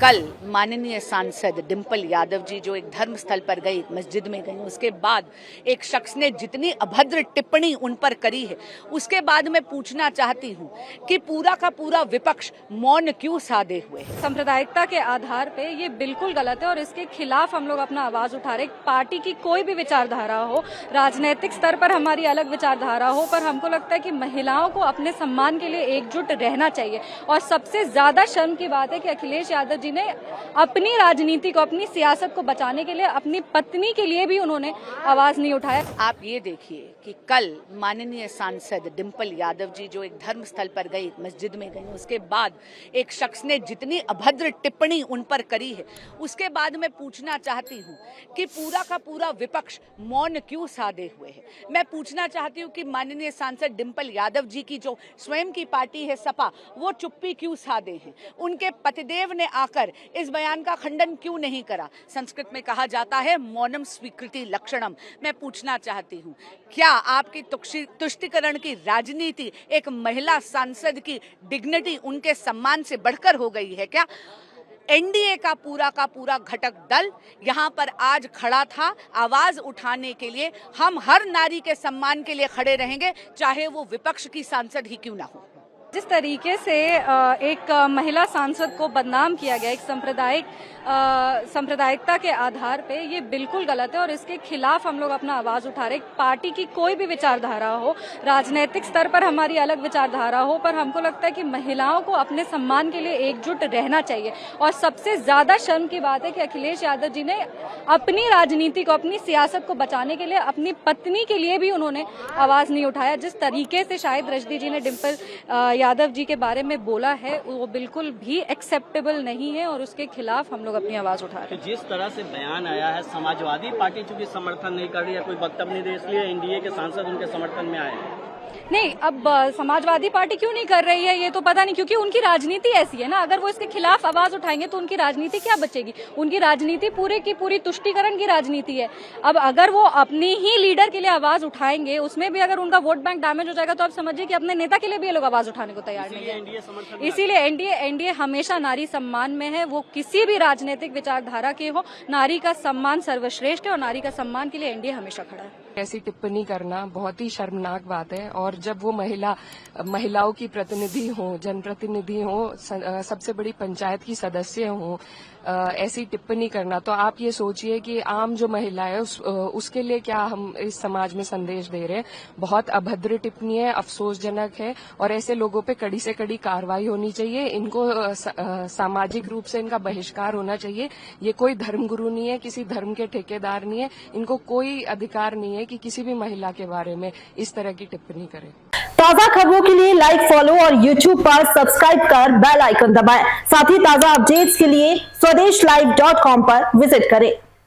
कल माननीय सांसद डिंपल यादव जी जो एक धर्म स्थल पर गई, मस्जिद में गई, उसके बाद एक शख्स ने जितनी अभद्र टिप्पणी उन पर करी है, उसके बाद मैं पूछना चाहती हूँ कि पूरा का पूरा विपक्ष मौन क्यों साधे हुए है। सांप्रदायिकता के आधार पे ये बिल्कुल गलत है और इसके खिलाफ हम लोग अपना आवाज उठा रहे। पार्टी की कोई भी विचारधारा हो, राजनीतिक स्तर पर हमारी अलग विचारधारा हो, पर हमको लगता है कि महिलाओं को अपने सम्मान के लिए एकजुट रहना चाहिए। और सबसे ज्यादा शर्म की बात है कि अखिलेश यादव जी ने अपनी राजनीति को, अपनी सियासत को बचाने के लिए अपनी पत्नी के लिए भी उन्होंने आवाज नहीं उठाया। आप ये देखिए कि कल माननीय सांसद डिंपल यादव जी जो एक धर्म स्थल पर गई, मस्जिद में गई, उसके बाद एक शख्स ने जितनी अभद्र टिप्पणी उन पर करी है, उसके बाद मैं पूछना चाहती हूँ कि पूरा का पूरा विपक्ष मौन क्यों साधे हुए है। मैं पूछना चाहती हूँ कि माननीय सांसद डिंपल यादव जी की जो स्वयं की पार्टी है सपा, वो चुप्पी क्यों साधे हैं। उनके पतिदेव ने आकर इस बयान का खंडन क्यों नहीं करा। संस्कृत में कहा जाता है मौनम स्वीकृति लक्षणम। मैं पूछना चाहती हूँ, क्या आपकी तुष्टीकरण की राजनीति एक महिला सांसद की डिग्निटी, उनके सम्मान से बढ़कर हो गई है क्या। एनडीए का पूरा घटक दल यहाँ पर आज खड़ा था आवाज उठाने के लिए। हम हर नारी के सम्मान के लिए खड़े रहेंगे, चाहे वो विपक्ष की सांसद ही क्यों ना हो। जिस तरीके से एक महिला सांसद को बदनाम किया गया, एक सांप्रदायिकता के आधार पे, ये बिल्कुल गलत है और इसके खिलाफ हम लोग अपना आवाज उठा रहे। पार्टी की कोई भी विचारधारा हो, राजनीतिक स्तर पर हमारी अलग विचारधारा हो, पर हमको लगता है कि महिलाओं को अपने सम्मान के लिए एकजुट रहना चाहिए। और सबसे ज्यादा शर्म की बात है कि अखिलेश यादव जी ने अपनी राजनीति को, अपनी सियासत को बचाने के लिए अपनी पत्नी के लिए भी उन्होंने आवाज नहीं उठाया। जिस तरीके से शायद रजनी जी ने डिंपल यादव जी के बारे में बोला है, वो बिल्कुल भी एक्सेप्टेबल नहीं है और उसके खिलाफ हम लोग अपनी आवाज उठा रहे हैं। जिस तरह से बयान आया है, समाजवादी पार्टी चूंकि समर्थन नहीं कर रही है, कोई वक्तव्य नहीं दे, इसलिए एनडीए के सांसद उनके समर्थन में आए हैं। नहीं, अब समाजवादी पार्टी क्यों नहीं कर रही है ये तो पता नहीं, क्योंकि उनकी राजनीति ऐसी है ना। अगर वो इसके खिलाफ आवाज उठाएंगे तो उनकी राजनीति क्या बचेगी। उनकी राजनीति पूरी की पूरी तुष्टीकरण की राजनीति है। अब अगर वो अपनी ही लीडर के लिए आवाज उठाएंगे, उसमें भी अगर उनका वोट बैंक डैमेज हो जाएगा, तो आप समझिए कि अपने नेता के लिए भी ये लोग आवाज उठाने को तैयार नहीं है। इसीलिए एनडीए हमेशा नारी सम्मान में है। वो किसी भी राजनीतिक विचारधारा के हो, नारी का सम्मान सर्वश्रेष्ठ है और नारी का सम्मान के लिए एनडीए हमेशा खड़ा है। ऐसी टिप्पणी करना बहुत ही शर्मनाक बात है। और जब वो महिलाओं की प्रतिनिधि हो, जनप्रतिनिधि हो, सबसे बड़ी पंचायत की सदस्य हो, ऐसी टिप्पणी करना, तो आप ये सोचिए कि आम जो महिला है उसके लिए क्या हम इस समाज में संदेश दे रहे हैं। बहुत अभद्र टिप्पणी है, अफसोसजनक है और ऐसे लोगों पे कड़ी से कड़ी कार्रवाई होनी चाहिए। इनको सामाजिक रूप से इनका बहिष्कार होना चाहिए। ये कोई धर्मगुरु नहीं है, किसी धर्म के ठेकेदार नहीं है। इनको कोई अधिकार नहीं है कि किसी भी महिला के बारे में इस तरह की टिप्पणी करें। ताजा खबरों के लिए लाइक, फॉलो और YouTube पर सब्सक्राइब कर बेल आइकन दबाएं। साथ ही ताजा अपडेट्स के लिए स्वदेशलाइव.com पर विजिट करें।